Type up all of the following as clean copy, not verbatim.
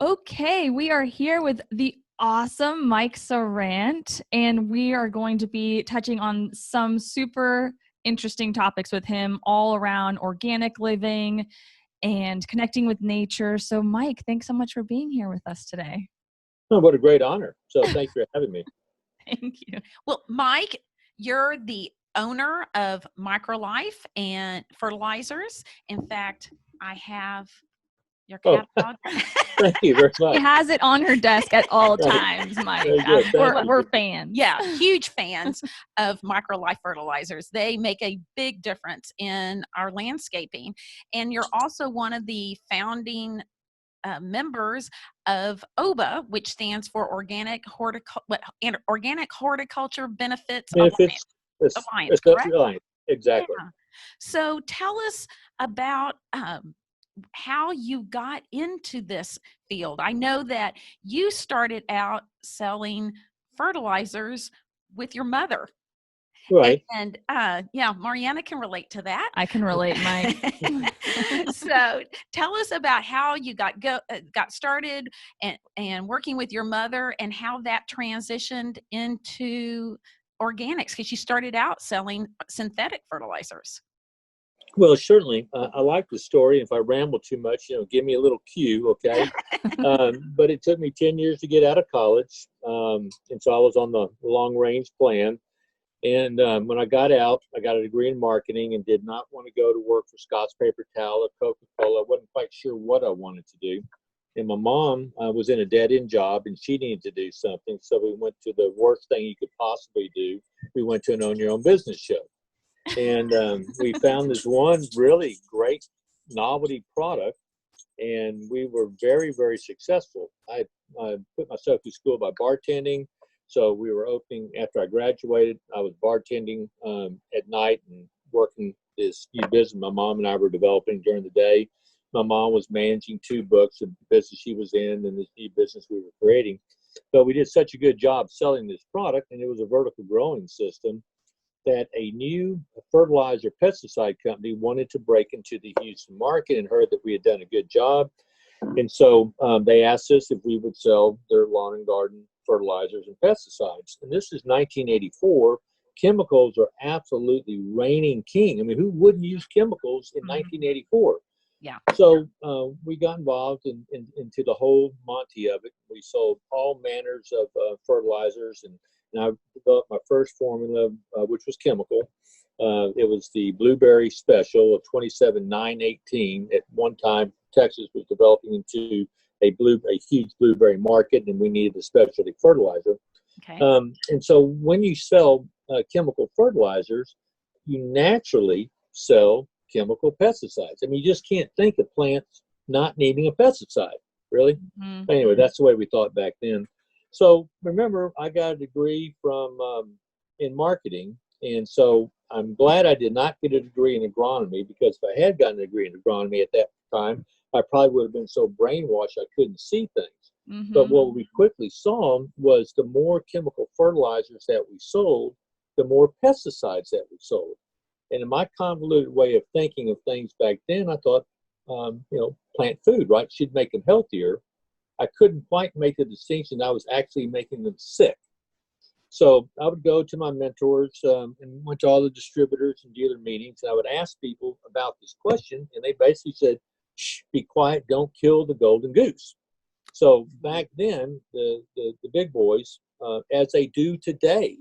Okay, we are here with the awesome Mike Serant, and we are going to be touching on some super interesting topics with him all around organic living and connecting with nature. So, Mike, thanks so much for being here with us today. Oh, what a great honor. So thank you for having me. Thank you. Well, Mike, you're the owner of MicroLife and Fertilizers. In fact, I have your catalog. Thank you very much. She has it on her desk at all times, Mike. We're fans. Yeah, huge fans of MicroLife Fertilizers. They make a big difference in our landscaping. And you're also one of the founding members of OBA, which stands for Organic Horticulture Benefits Alliance. Correct? Exactly. Yeah. So tell us about how you got into this field. I know that you started out selling fertilizers with your mother. Right. And Mariana can relate to that. I can relate, Mike. So tell us about how you got started and working with your mother, and how that transitioned into organics, because you started out selling synthetic fertilizers. Well, certainly. I like the story. If I ramble too much, give me a little cue, okay? But it took me 10 years to get out of college. And so I was on the long-range plan. And when I got out, I got a degree in marketing and did not want to go to work for Scott's Paper Towel or Coca-Cola. I wasn't quite sure what I wanted to do. And my mom was in a dead-end job, and she needed to do something. So we went to the worst thing you could possibly do. We went to an Own Your Own Business show. And we found this one really great novelty product, and we were very, very successful. I put myself through school by bartending. So we were opening after I graduated. I was bartending at night and working this new business my mom and I were developing during the day. My mom was managing 2 books of the business she was in and this new business we were creating. But we did such a good job selling this product, and it was a vertical growing system, that a new fertilizer pesticide company wanted to break into the Houston market and heard that we had done a good job. And so they asked us if we would sell their lawn and garden fertilizers and pesticides. And this is 1984. Chemicals are absolutely reigning king. I mean, who wouldn't use chemicals in 1984? Yeah. So we got involved into the whole Monty of it. We sold all manners of fertilizers, and I developed my first formula, which was chemical. It was the Blueberry Special of 27,918. At one time, Texas was developing into a huge blueberry market, and we needed a specialty fertilizer. Okay. And so when you sell chemical fertilizers, you naturally sell chemical pesticides. I mean, you just can't think of plants not needing a pesticide, really. Mm-hmm. Anyway, that's the way we thought back then. So remember, I got a degree from in marketing, and so I'm glad I did not get a degree in agronomy, because if I had gotten a degree in agronomy at that time, I probably would have been so brainwashed I couldn't see things. Mm-hmm. But what we quickly saw was the more chemical fertilizers that we sold, the more pesticides that we sold. And in my convoluted way of thinking of things back then, I thought, plant food, right, should make them healthier. I couldn't quite make the distinction. I was actually making them sick. So I would go to my mentors and went to all the distributors and dealer meetings, and I would ask people about this question, and they basically said, shh, be quiet, don't kill the golden goose. So back then, the big boys, as they do today,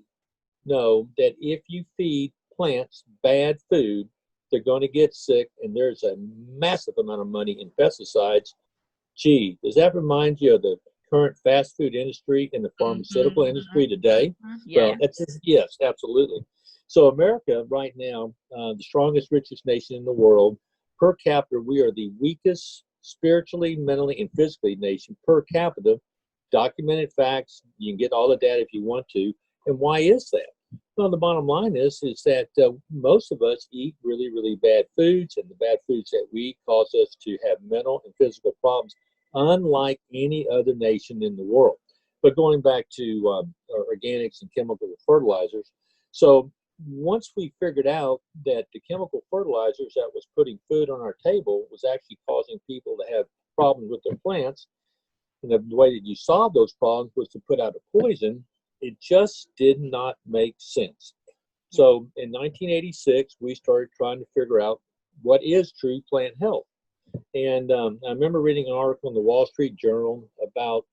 know that if you feed plants bad food, they're going to get sick, and there's a massive amount of money in pesticides. Gee, does that remind you of the current fast food industry and the pharmaceutical industry today? Yeah. Well, yes, absolutely. So America right now, the strongest, richest nation in the world, per capita, we are the weakest spiritually, mentally, and physically nation per capita. Documented facts. You can get all the data if you want to. And why is that? Well, the bottom line is that most of us eat really, really bad foods, and the bad foods that we eat cause us to have mental and physical problems, unlike any other nation in the world. But going back to organics and chemical fertilizers, so once we figured out that the chemical fertilizers that was putting food on our table was actually causing people to have problems with their plants, and the way that you solve those problems was to put out a poison, it just did not make sense. So in 1986, we started trying to figure out what is true plant health. And I remember reading an article in the Wall Street Journal about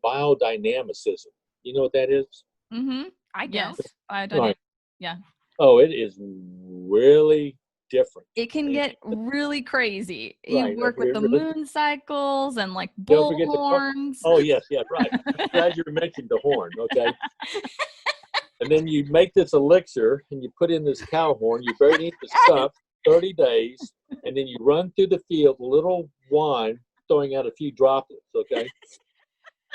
biodynamicism. You know what that is? Mm-hmm. I don't. Yes. Right. Yeah. Oh, it is really different. It can get really crazy. Right. You work with the moon cycles and like Don't bull forget the horns. oh yes, right. Glad you mentioned the horn. Okay. And then you make this elixir and you put in this cow horn. You bury it in the stump 30 days, and then you run through the field, a little wine, throwing out a few droplets. Okay.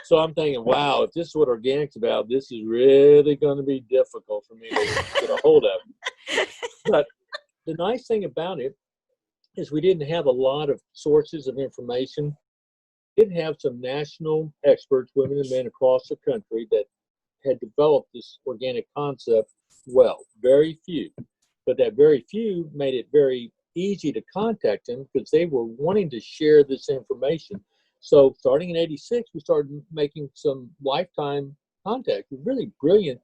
So I'm thinking, wow, if this is what organic's about, this is really going to be difficult for me to get a hold of. But the nice thing about it is we didn't have a lot of sources of information. We did have some national experts, women and men across the country, that had developed this organic concept well. Very few. But that very few made it very easy to contact them because they were wanting to share this information. So starting in 86, we started making some lifetime contact with really brilliant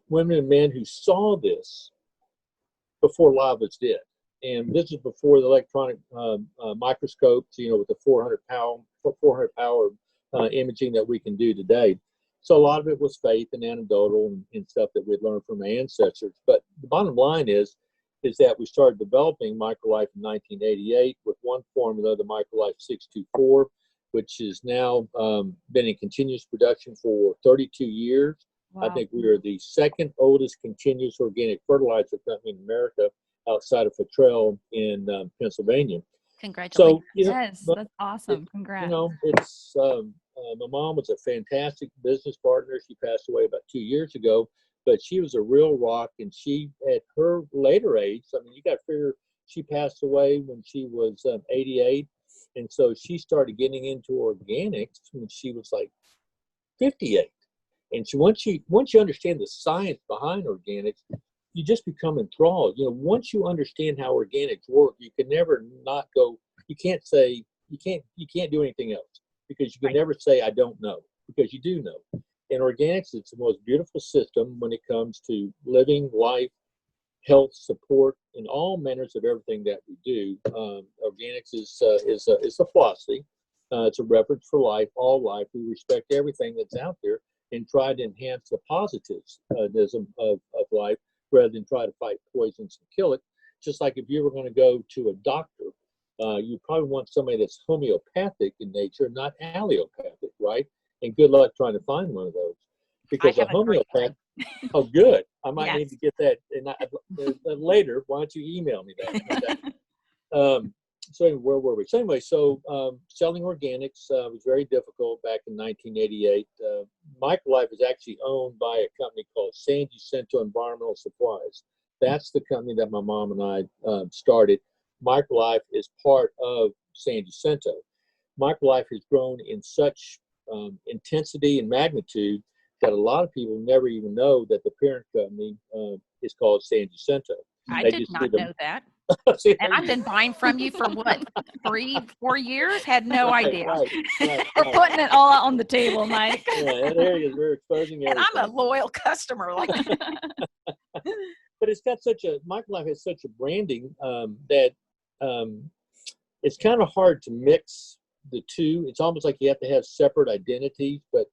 women and men who saw this before a lot of us did. And this is before the electronic microscopes, with the 400 power imaging that we can do today. So a lot of it was faith and anecdotal and stuff that we'd learned from our ancestors. But the bottom line is that we started developing MicroLife in 1988 with one formula, the MicroLife 624, which has now been in continuous production for 32 years. Wow. I think we are the second oldest continuous organic fertilizer company in America outside of Fertrell in Pennsylvania. Congratulations. So, yes, that's awesome. Congrats. It's my mom was a fantastic business partner. She passed away about 2 years ago, but she was a real rock. And she, at her later age, I mean, you got to figure she passed away when she was 88. And so she started getting into organics when she was like 58. And so once you understand the science behind organics, you just become enthralled. Once you understand how organics work, you can never not go. You can't say you can't do anything else because you can never say I don't know, because you do know. In organics, it's the most beautiful system when it comes to living life, health, support, and all manners of everything that we do. Organics is a philosophy. It's a reference for life, all life. We respect everything that's out there and try to enhance the positives of life rather than try to fight poisons and kill it. Just like if you were going to go to a doctor, you probably want somebody that's homeopathic in nature, not allopathic, right? And good luck trying to find one of those. Because a homeopath, oh, good. I might need to get that later. Why don't you email me that? Okay? So anyway, where were we? So anyway, selling organics was very difficult back in 1988. MicroLife is actually owned by a company called San Jacinto Environmental Supplies. That's the company that my mom and I started. MicroLife is part of San Jacinto. MicroLife has grown in such intensity and magnitude that a lot of people never even know that the parent company is called San Jacinto. I did not know that. And I've been buying from you for what, 3-4 years? Had no idea. Right. We're putting it all out on the table, Mike. Yeah, there it is. We're exposing everything. And I'm a loyal customer. But it's got MicroLife has such a branding that it's kind of hard to mix the two. It's almost like you have to have separate identities. But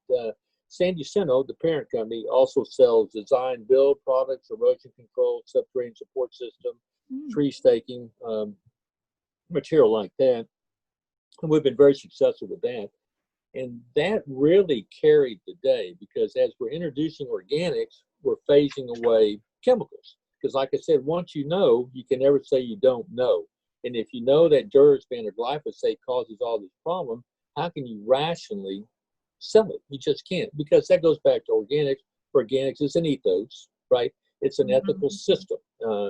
San Jacinto, the parent company, also sells design build products, erosion control, subterranean support system, tree staking, material like that. And we've been very successful with that. And that really carried the day because as we're introducing organics, we're phasing away chemicals. Because like I said, once you know, you can never say you don't know. And if you know that Durspan or glyphosate causes all this problem, how can you rationally sell it? You just can't, because that goes back to organics. Organics is an ethos, right? It's an ethical system.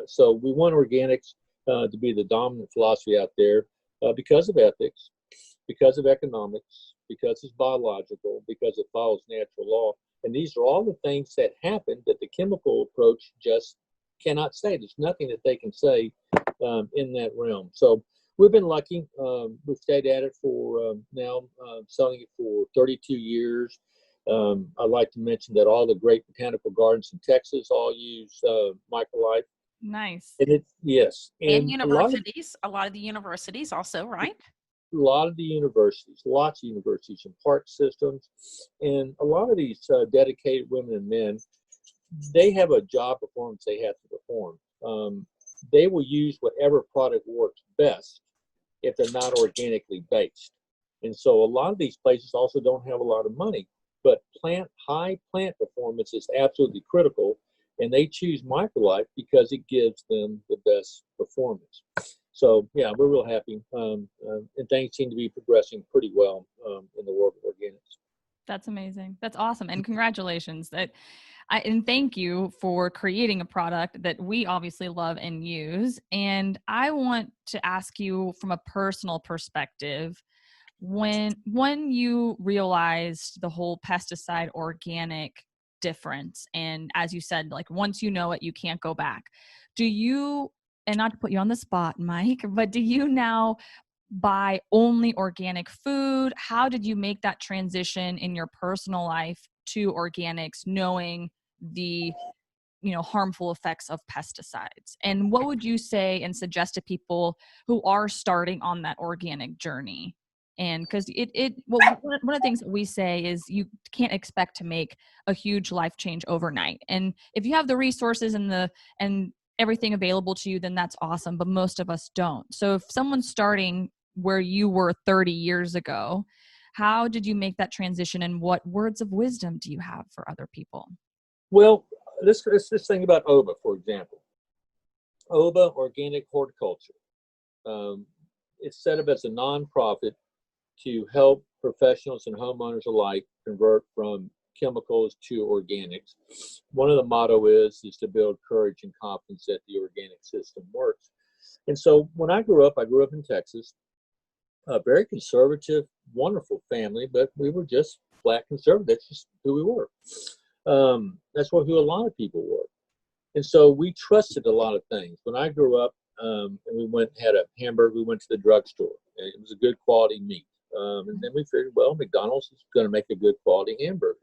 So we want organics to be the dominant philosophy out there because of ethics, because of economics, because it's biological, because it follows natural law. And these are all the things that happen that the chemical approach just cannot say. There's nothing that they can say in that realm. So We've been lucky. We've stayed at it for now, selling it for 32 years. I'd like to mention that all the great botanical gardens in Texas all use MicroLife. Nice. And yes. And And a lot of the universities also, right? a lot of the universities, lots of universities and park systems, and a lot of these dedicated women and men, they have a job performance they have to perform. They will use whatever product works best if they're not organically based. And so a lot of these places also don't have a lot of money, but high plant performance is absolutely critical, and they choose MicroLife because it gives them the best performance. So yeah, we're real happy, and things seem to be progressing pretty well in the world of organics. That's amazing. That's awesome. And congratulations. And thank you for creating a product that we obviously love and use. And I want to ask you from a personal perspective, when you realized the whole pesticide organic difference, and as you said, like once you know it, you can't go back. Do you, and not to put you on the spot, Mike, but do you now buy only organic food? How did you make that transition in your personal life to organics, knowing the harmful effects of pesticides? And what would you say and suggest to people who are starting on that organic journey? And because one of the things that we say is you can't expect to make a huge life change overnight. And if you have the resources and everything available to you, then that's awesome. But most of us don't. So if someone's starting where you were 30 years ago, how did you make that transition, and what words of wisdom do you have for other people? Well, let's think about OBA, for example. OBA, Organic Horticulture. It's set up as a nonprofit to help professionals and homeowners alike convert from chemicals to organics. One of the motto is to build courage and confidence that the organic system works. And so when I grew up in Texas, a very conservative, wonderful family, but we were just flat conservative. That's just who we were. That's who a lot of people were. And so we trusted a lot of things. When I grew up, and we went and had a hamburger, we went to the drugstore, and it was a good quality meat. And then we figured, well, McDonald's is going to make a good quality hamburger.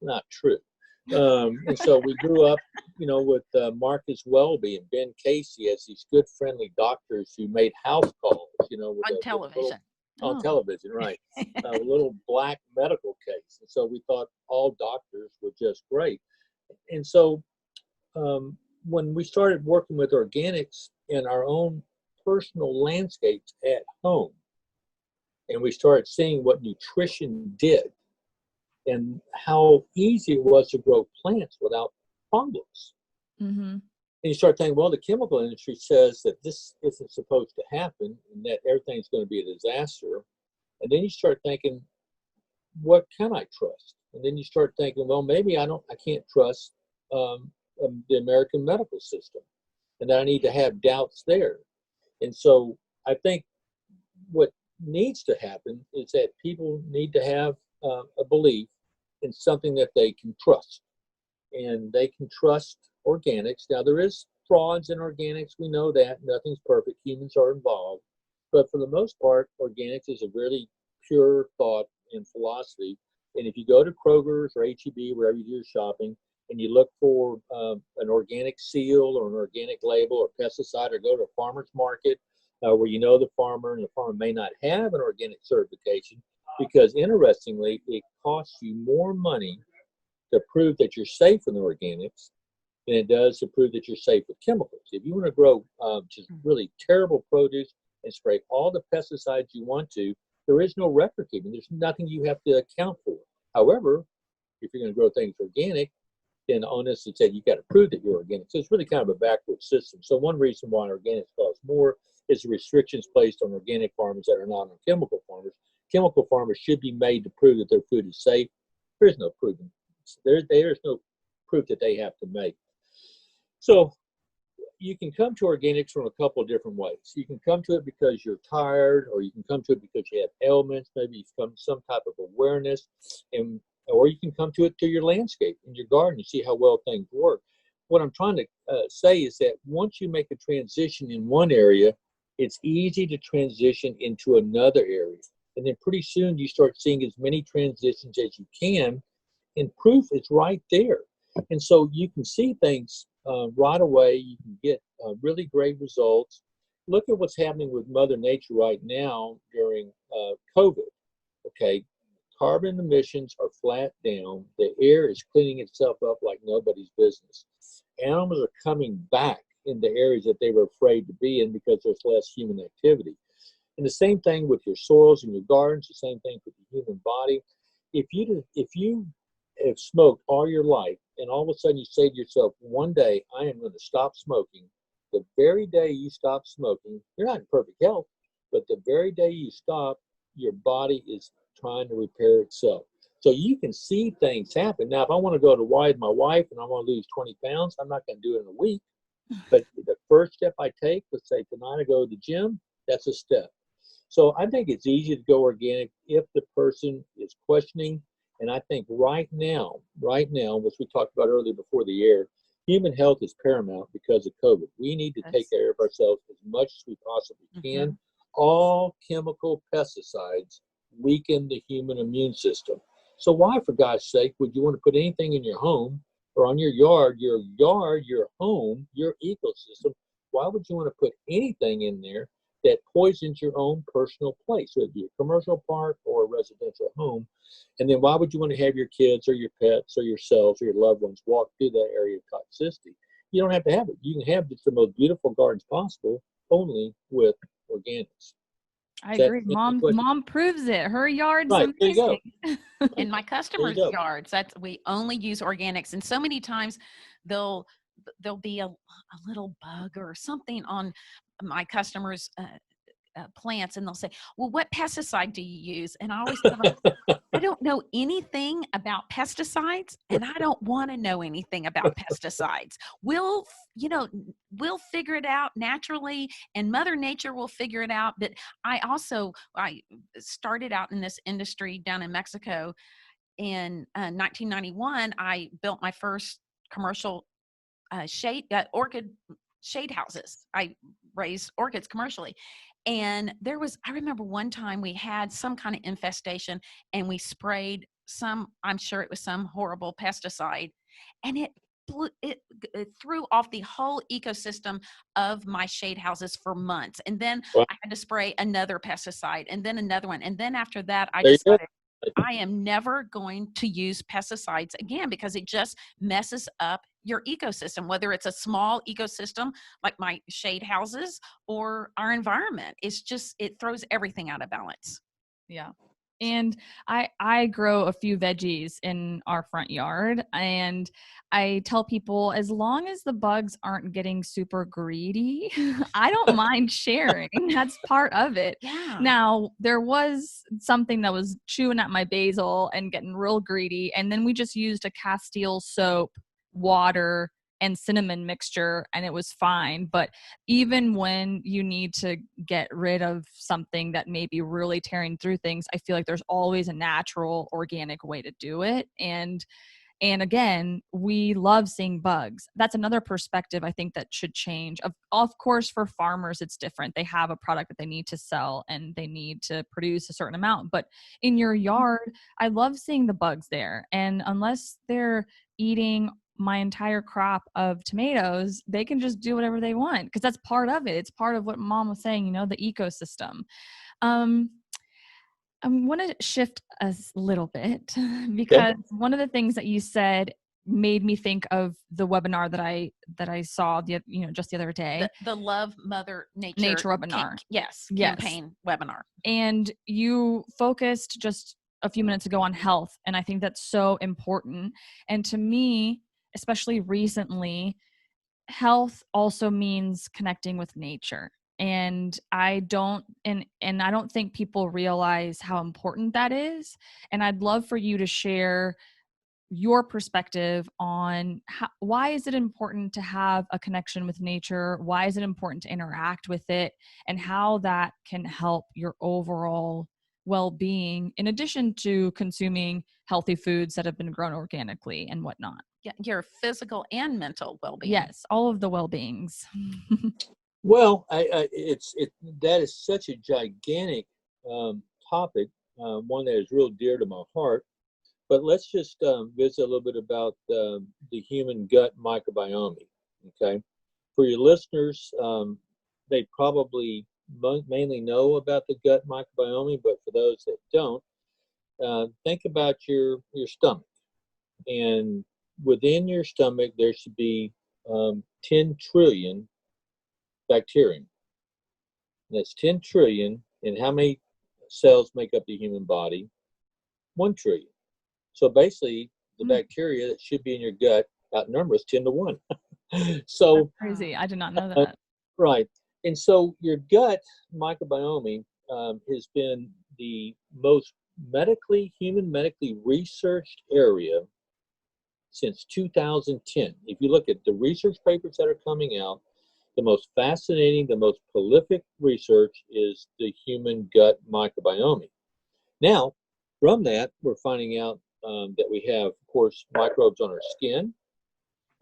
Not true. And so we grew up, with Marcus Welby and Ben Casey as these good, friendly doctors who made house calls, with on television. On television, right. A little black medical case. And so we thought all doctors were just great. And so when we started working with organics in our own personal landscapes at home, and we started seeing what nutrition did and how easy it was to grow plants without problems. Mm-hmm. And you start thinking, well, the chemical industry says that this isn't supposed to happen and that everything's going to be a disaster. And then you start thinking, what can I trust? And then you start thinking, well, maybe I can't trust the American medical system, and that I need to have doubts there. And so I think what needs to happen is that people need to have a belief in something that they can trust, and they can trust organics. Now, there is frauds in organics. We know that nothing's perfect. Humans are involved, but for the most part, organics is a really pure thought and philosophy. And if you go to Kroger's or H-E-B, wherever you do your shopping, and you look for an organic seal or an organic label or pesticide, or go to a farmer's market where the farmer, and the farmer may not have an organic certification, because interestingly, it costs you more money to prove that you're safe with organics than it does to prove that you're safe with chemicals. If you want to grow just really terrible produce and spray all the pesticides you want to, there is no record keeping. There's nothing you have to account for. However, if you're going to grow things organic, then the onus is that you got to prove that you're organic. So it's really kind of a backward system. So one reason why organics cost more is the restrictions placed on organic farmers that are not on chemical farmers. Chemical farmers should be made to prove that their food is safe. There's no proof. There's no proof that they have to make. So you can come to organics from a couple of different ways. You can come to it because you're tired, or you can come to it because you have ailments. Maybe you've come to some type of awareness, or you can come to it through your landscape in your garden and see how well things work. What I'm trying to say is that once you make a transition in one area, it's easy to transition into another area. And then pretty soon you start seeing as many transitions as you can, and proof is right there. And so you can see things right away. You can get really great results. Look at what's happening with Mother Nature right now during COVID. Okay, carbon emissions are flat down. The air is cleaning itself up like nobody's business. Animals are coming back into areas that they were afraid to be in because there's less human activity. And the same thing with your soils and your gardens, the same thing with the human body. If you have smoked all your life and all of a sudden you say to yourself, one day I am going to stop smoking, the very day you stop smoking, you're not in perfect health, but the very day you stop, your body is trying to repair itself. So you can see things happen. Now, if I want to go to Hawaii with my wife and I want to lose 20 pounds, I'm not going to do it in a week. But the first step I take, let's say tonight I go to the gym, that's a step. So I think it's easy to go organic if the person is questioning. And I think right now, which we talked about earlier before the air, human health is paramount because of COVID. We need to take care of ourselves as much as we possibly can. All chemical pesticides weaken the human immune system. So why, for God's sake, would you want to put anything in your home or on your home, your ecosystem? Why would you want to put anything in there that poisons your own personal place, whether it be a commercial park or a residential home? And then why would you want to have your kids or your pets or yourselves or your loved ones walk through that area of toxicity? You don't have to have it. You can have just the most beautiful gardens possible only with organics. I agree. Mom proves it. Her yard's right, amazing. In my customers' yards, we only use organics, and so many times there'll be a little bug or something on my customers' plants, and they'll say, well, what pesticide do you use? And I always tell them, I don't know anything about pesticides, and I don't want to know anything about pesticides. We'll figure it out naturally, and Mother Nature will figure it out. But I started out in this industry down in Mexico in 1991. I built my first commercial orchid shade houses. I raised orchids commercially. And I remember one time we had some kind of infestation and we sprayed I'm sure it was some horrible pesticide, and it threw off the whole ecosystem of my shade houses for months. And then I had to spray another pesticide and then another one. And then after that, I decided I am never going to use pesticides again because it just messes up your ecosystem, whether it's a small ecosystem like my shade houses or our environment. It throws everything out of balance. Yeah. And I grow a few veggies in our front yard, and I tell people, as long as the bugs aren't getting super greedy, I don't mind sharing. That's part of it. Yeah. Now, there was something that was chewing at my basil and getting real greedy, and then we just used a Castile soap, water, and cinnamon mixture, and it was fine. But even when you need to get rid of something that may be really tearing through things, I feel like there's always a natural, organic way to do it. And again, we love seeing bugs. That's another perspective I think that should change. Of course, for farmers, it's different. They have a product that they need to sell and they need to produce a certain amount. But in your yard, I love seeing the bugs there. And unless they're eating my entire crop of tomatoes, they can just do whatever they want because that's part of it. It's part of what Mom was saying, the ecosystem. I want to shift a little bit because one of the things that you said made me think of the webinar that I saw just the other day. The Love Mother Nature webinar. Yes. Campaign webinar. And you focused just a few minutes ago on health, and I think that's so important. And to me, especially recently, health also means connecting with nature. And I don't think people realize how important that is. And I'd love for you to share your perspective on why is it important to have a connection with nature? Why is it important to interact with it? And how that can help your overall well-being, in addition to consuming healthy foods that have been grown organically and whatnot. Yeah, your physical and mental well-being. Yes, all of the well-beings. Well, that is such a gigantic topic, one that is real dear to my heart. But let's just visit a little bit about the human gut microbiome. Okay, for your listeners, they probably mainly know about the gut microbiome, but for those that don't, think about your stomach, and within your stomach there should be 10 trillion bacteria. That's 10 trillion. And how many cells make up the human body? 1 trillion. So basically, the bacteria that should be in your gut outnumber us 10 to 1. So that's crazy. I did not know that. right. And so your gut microbiome has been the most human medically researched area since 2010. If you look at the research papers that are coming out, the most fascinating, the most prolific research is the human gut microbiome. Now, from that, we're finding out that we have, of course, microbes on our skin.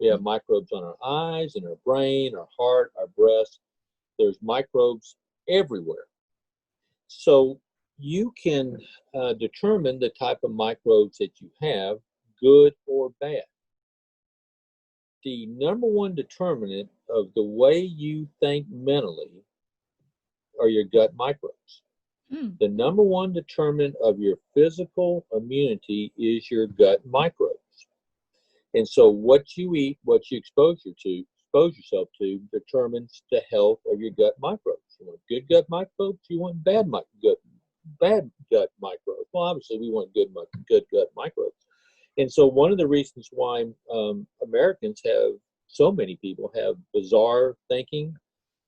We have microbes on our eyes, in our brain, our heart, our breast. There's microbes everywhere. So you can determine the type of microbes that you have, good or bad. The number one determinant of the way you think mentally are your gut microbes. The number one determinant of your physical immunity is your gut microbes. And so what you eat, what you expose yourself to, determines the health of your gut microbes. You want good gut microbes, you want bad gut microbes. Well, obviously we want good gut microbes. And so one of the reasons why so many people have bizarre thinking,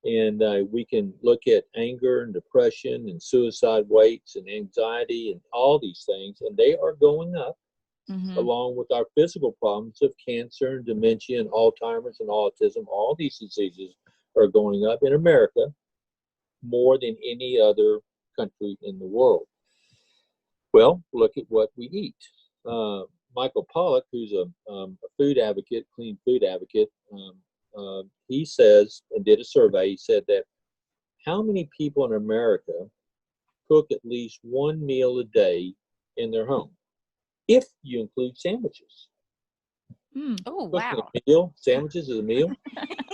and we can look at anger and depression and suicide rates and anxiety and all these things, and they are going up along with our physical problems of cancer and dementia and Alzheimer's and autism. All these diseases are going up in America more than any other country in the world. Well, look at what we eat. Michael Pollock, who's a food advocate, clean food advocate, he says, and did a survey, he said that how many people in America cook at least one meal a day in their home, if you include sandwiches. Oh, Cooking wow. a meal, sandwiches is a meal.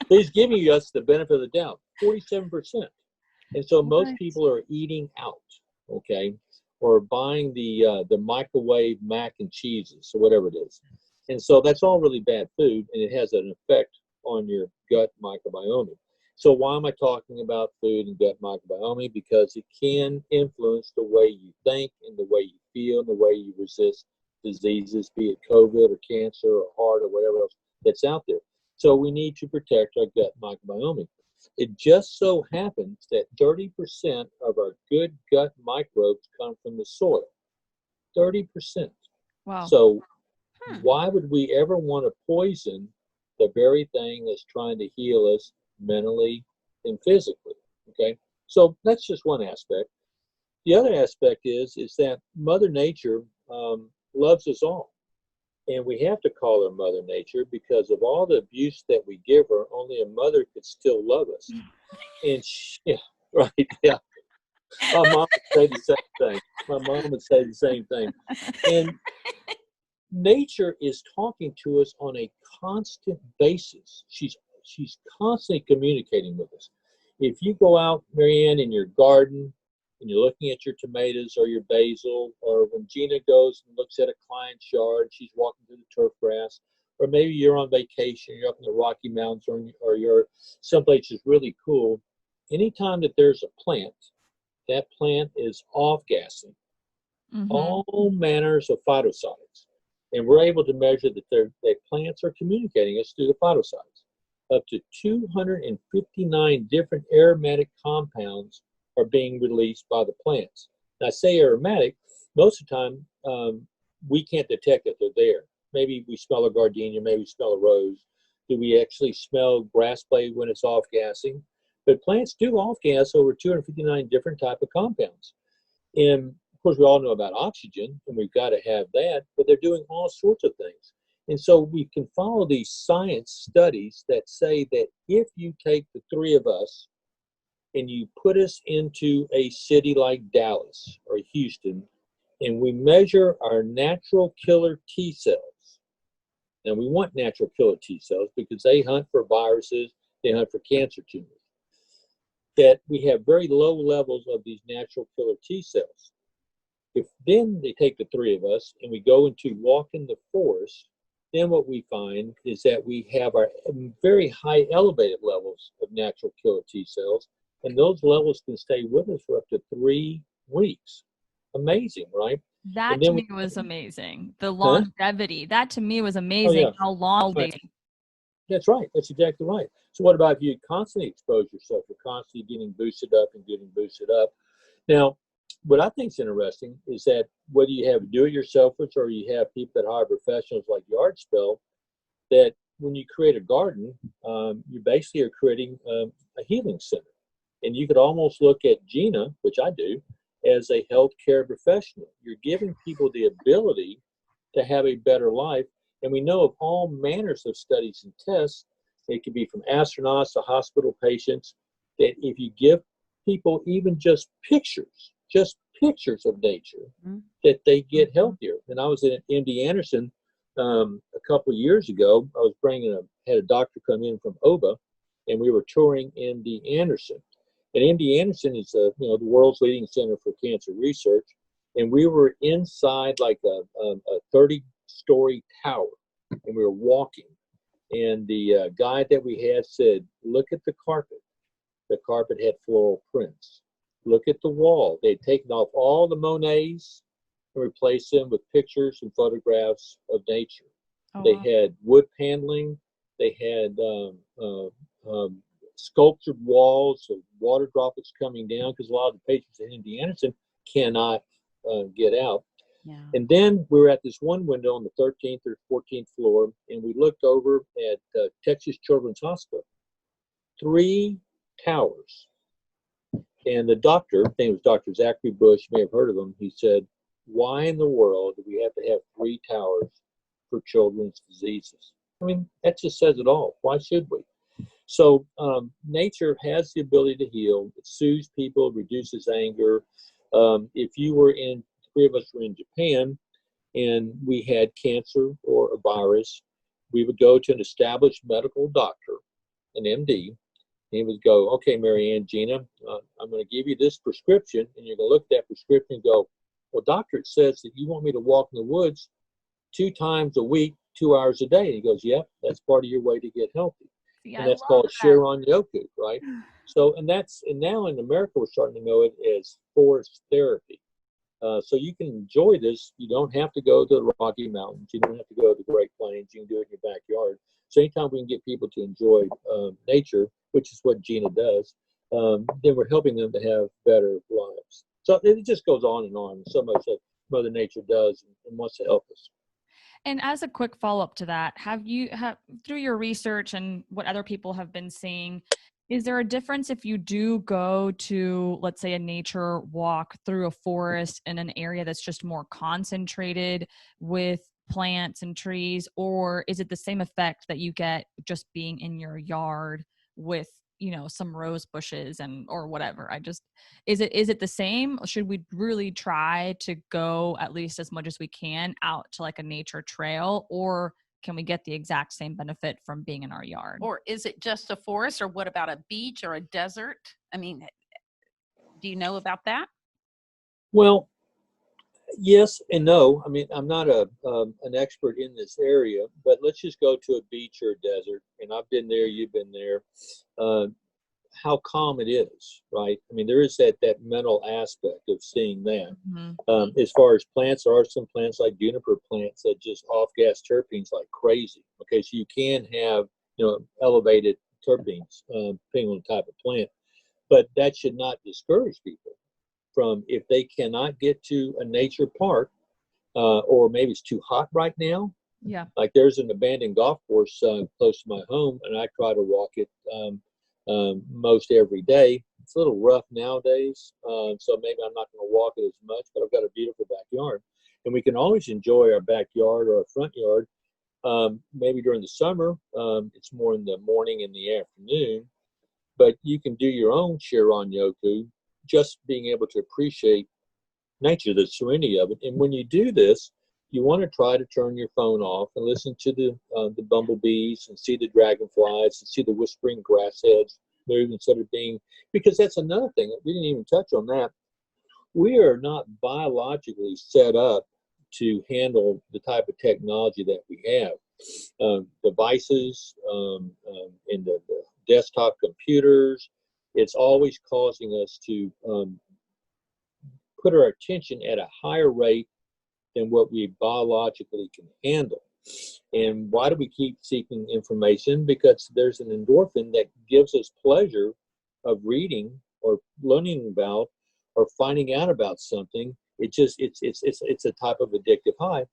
He's giving us the benefit of the doubt, 47%. And so most people are eating out, okay, or buying the microwave mac and cheeses or whatever it is. And so that's all really bad food, and it has an effect on your gut microbiome. So why am I talking about food and gut microbiome? Because it can influence the way you think and the way you feel and the way you resist diseases, be it COVID or cancer or heart or whatever else that's out there. So we need to protect our gut microbiome. It just so happens that 30% of our good gut microbes come from the soil. 30%. Wow. So why would we ever want to poison the very thing that's trying to heal us mentally and physically? Okay, so that's just one aspect. The other aspect is that Mother Nature loves us all. And we have to call her Mother Nature because of all the abuse that we give her, only a mother could still love us. And yeah, right, yeah. My mom would say the same thing. And nature is talking to us on a constant basis. She's constantly communicating with us. If you go out, Marianne, in your garden, and you're looking at your tomatoes or your basil, or when Gina goes and looks at a client's yard, she's walking through the turf grass, or maybe you're on vacation, you're up in the Rocky Mountains, or you're someplace that's really cool. Anytime that there's a plant, that plant is off-gassing all manners of phytocydes. And we're able to measure that plants are communicating us through the phytocydes. Up to 259 different aromatic compounds are being released by the plants. Now, I say aromatic, most of the time we can't detect that they're there. Maybe we smell a gardenia, maybe we smell a rose. Do we actually smell grass blade when it's off-gassing? But plants do off-gas over 259 different type of compounds. And of course, we all know about oxygen, and we've got to have that, but they're doing all sorts of things. And so we can follow these science studies that say that if you take the three of us and you put us into a city like Dallas or Houston, and we measure our natural killer T cells. Now, we want natural killer T cells because they hunt for viruses, they hunt for cancer tumors. That we have very low levels of these natural killer T cells. If then they take the three of us and we go into walk in the forest, then what we find is that we have our very high elevated levels of natural killer T cells, and those levels can stay with us for up to 3 weeks. Amazing, right? That to me was amazing. The longevity. That to me was amazing. Oh, yeah. How long Right. they. That's right. That's exactly right. So what about if you constantly expose yourself? You're constantly getting boosted up and getting boosted up. Now, what I think is interesting is that whether you have do-it-yourselfers or you have people that hire professionals like Yard Spell, that when you create a garden, you basically are creating a healing center. And you could almost look at Gina, which I do, as a healthcare professional. You're giving people the ability to have a better life. And we know of all manners of studies and tests, it could be from astronauts to hospital patients, that if you give people even just pictures of nature, that they get healthier. And I was at MD Anderson a couple of years ago. I was had a doctor come in from OBA, and we were touring MD Anderson. And MD Anderson is the world's leading center for cancer research. And we were inside like a 30-story tower, and we were walking. And the guide that we had said, look at the carpet. The carpet had floral prints. Look at the wall. They had taken off all the Monets and replaced them with pictures and photographs of nature. Oh, they had wood paneling. They had sculptured walls of water droplets coming down, because a lot of the patients at MD Anderson cannot get out. Yeah. And then we were at this one window on the 13th or 14th floor, and we looked over at Texas Children's Hospital. 3 towers. And the doctor, his name was Dr. Zachary Bush, you may have heard of him, he said, why in the world do we have to have 3 towers for children's diseases? I mean, that just says it all. Why should we? So nature has the ability to heal. It soothes people, reduces anger. If you were in, 3 of us were in Japan, and we had cancer or a virus, we would go to an established medical doctor, an MD, and he would go, okay, Mary Ann, Gina, I'm going to give you this prescription, and you're going to look at that prescription and go, well, doctor, it says that you want me to walk in the woods 2 times a week, 2 hours a day. And he goes, yep, that's part of your way to get healthy. Yeah, and that's called Serant yoku, right? So, and now in America, we're starting to know it as forest therapy. So you can enjoy this. You don't have to go to the Rocky Mountains. You don't have to go to the Great Plains. You can do it in your backyard. So anytime we can get people to enjoy nature, which is what Gina does, then we're helping them to have better lives. So it just goes on and on. So much that Mother Nature does and wants to help us. And as a quick follow-up to that, have through your research and what other people have been seeing, is there a difference if you do go to, let's say, a nature walk through a forest in an area that's just more concentrated with plants and trees, or is it the same effect that you get just being in your yard with, some rose bushes or whatever? Is it the same? Should we really try to go at least as much as we can out to like a nature trail, or can we get the exact same benefit from being in our yard? Or is it just a forest, or what about a beach or a desert? I mean, do you know about that? Well, yes and no. I mean, I'm not an expert in this area, but let's just go to a beach or a desert. And I've been there, you've been there. How calm it is, right? I mean, there is that mental aspect of seeing that. Mm-hmm. As far as plants, there are some plants like juniper plants that just off-gas terpenes like crazy. Okay, so you can have elevated terpenes depending on the type of plant, but that should not discourage people from, if they cannot get to a nature park, or maybe it's too hot right now. Yeah. Like there's an abandoned golf course close to my home, and I try to walk it most every day. It's a little rough nowadays, so maybe I'm not going to walk it as much, but I've got a beautiful backyard. And we can always enjoy our backyard or our front yard Maybe during the summer, it's more in the morning and the afternoon. But you can do your own Shiran Yoku, just being able to appreciate nature, the serenity of it. And when you do this, you want to try to turn your phone off and listen to the bumblebees and see the dragonflies and see the whispering grass heads move instead of being, because that's another thing. We didn't even touch on that. We are not biologically set up to handle the type of technology that we have. Devices and the desktop computers, it's always causing us to put our attention at a higher rate than what we biologically can handle. And why do we keep seeking information? Because there's an endorphin that gives us pleasure of reading or learning about or finding out about something. It's a type of addictive high.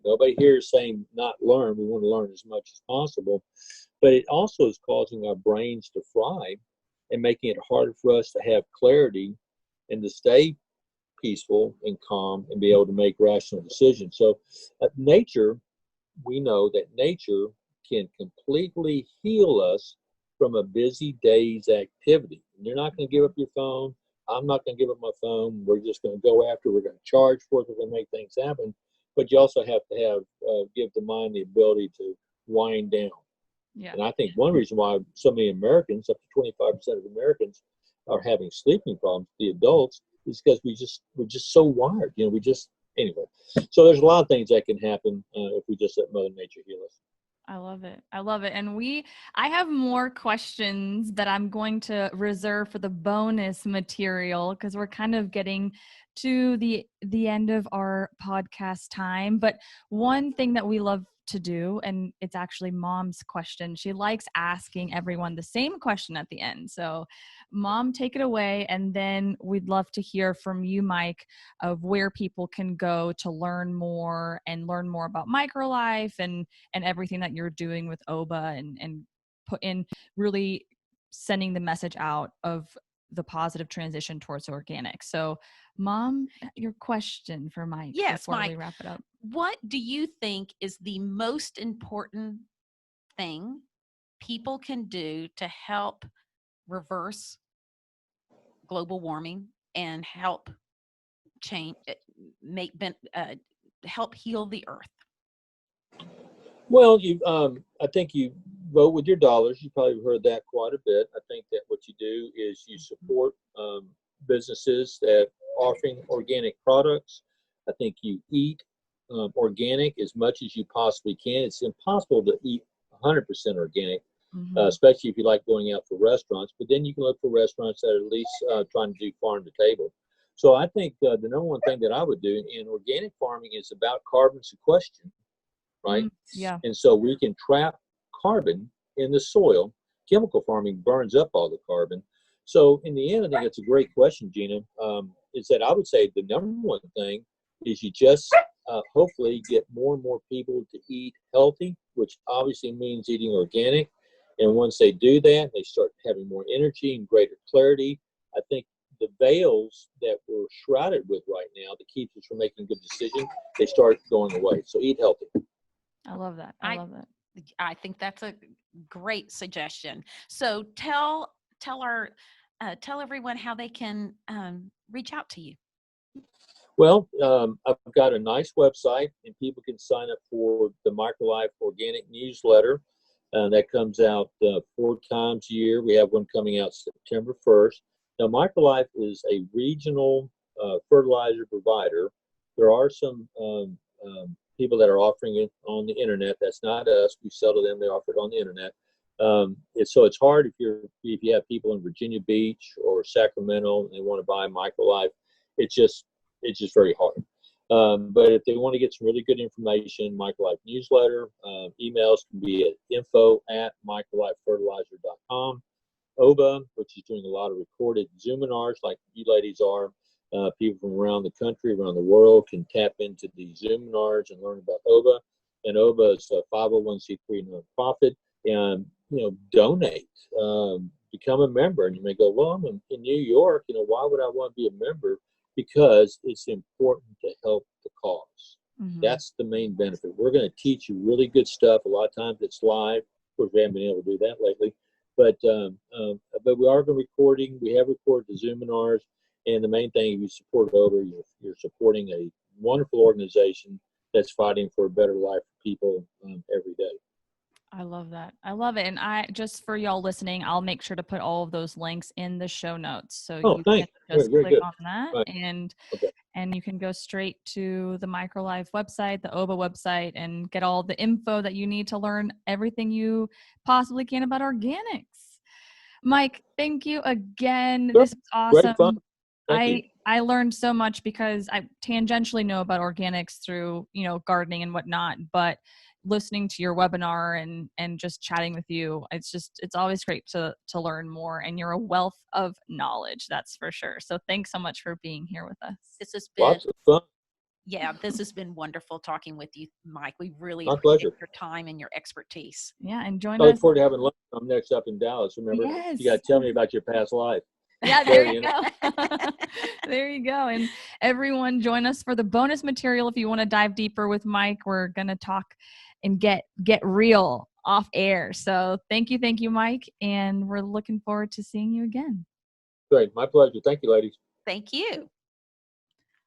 Nobody here is saying not learn. We want to learn as much as possible, but it also is causing our brains to fry and making it harder for us to have clarity and to stay peaceful and calm and be able to make rational decisions. So nature, we know that nature can completely heal us from a busy day's activity. You're not going to give up your phone. I'm not going to give up my phone. We're just going to go after. We're going to charge for it. We're going to make things happen. But you also have to have give the mind the ability to wind down. Yeah. And I think one reason why so many Americans, up to 25% of Americans, are having sleeping problems, the adults, is because we're just so wired. Anyway. So there's a lot of things that can happen if we just let Mother Nature heal us. I love it. I love it. And I have more questions that I'm going to reserve for the bonus material because we're kind of getting to the end of our podcast time. But one thing that we love to do, and it's actually Mom's question. She likes asking everyone the same question at the end. So Mom, take it away. And then we'd love to hear from you, Mike, of where people can go to learn more about MicroLife and everything that you're doing with OBA and put in really sending the message out of the positive transition towards organic. So Mom, your question for Mike before Mike, we wrap it up. What do you think is the most important thing people can do to help reverse global warming and help change, help heal the earth? Well, I think you vote with your dollars. You probably heard that quite a bit. I think that what you do is you support businesses that are offering organic products. I think you eat organic as much as you possibly can. It's impossible to eat 100% organic, especially if you like going out for restaurants. But then you can look for restaurants that are at least trying to do farm to table. So I think the number one thing that I would do in organic farming is about carbon sequestration, right? Yeah. And so we can trap carbon in the soil. Chemical farming burns up all the carbon. So in the end, I think it's a great question, Gina. Is that I would say the number one thing is you just hopefully get more and more people to eat healthy, which obviously means eating organic. And once they do that, they start having more energy and greater clarity. I think the veils that we're shrouded with right now that keeps us from making good decisions, they start going away. So eat healthy. I love that. I love that. I think that's a great suggestion. So tell everyone how they can reach out to you. Well, I've got a nice website, and people can sign up for the MicroLife Organic newsletter. That comes out 4 times a year. We have one coming out September 1st. Now, MicroLife is a regional fertilizer provider. There are some people that are offering it on the internet. That's not us. We sell to them. They offer it on the internet. So it's hard if you have people in Virginia Beach or Sacramento and they want to buy MicroLife. It's just very hard. But if they want to get some really good information, MicroLife newsletter, emails can be at info@microlifefertilizer.com. OBA, which is doing a lot of recorded Zoominars like you ladies are. People from around the country, around the world can tap into the Zoominars and learn about OBA. And OBA is a 501c3 nonprofit. And, donate, become a member. And you may go, well, I'm in New York. Why would I want to be a member? Because it's important to help the cause. That's the main benefit. We're going to teach you really good stuff. A lot of times it's live. Of course, we haven't been able to do that lately, but we are going to recording. We have recorded the Zoominars, and the main thing, if you support over, you're supporting a wonderful organization that's fighting for a better life for people every day. I love that. I love it. And just for y'all listening, I'll make sure to put all of those links in the show notes. So you can just very click good. on that Right. and you can go straight to the MicroLife website, the OBA website, and get all the info that you need to learn everything you possibly can about organics. Mike, thank you again. Sure. This is awesome. Great fun. Thank you. I learned so much because I tangentially know about organics through, gardening and whatnot, but listening to your webinar and just chatting with you, it's always great to learn more, and you're a wealth of knowledge, that's for sure. So thanks so much for being here with us. This has been lots of fun. Yeah, this has been wonderful talking with you, Mike. We really My appreciate pleasure. your time and your expertise. Yeah, and join I look us. forward to having lunch. I'm next up in Dallas. Remember, Yes. you got to tell me about your past life. Yeah, there you go. There you go. And everyone, join us for the bonus material if you want to dive deeper with Mike. We're going to talk and get real off air. So thank you, Mike. And we're looking forward to seeing you again. Great. My pleasure. Thank you, ladies. Thank you.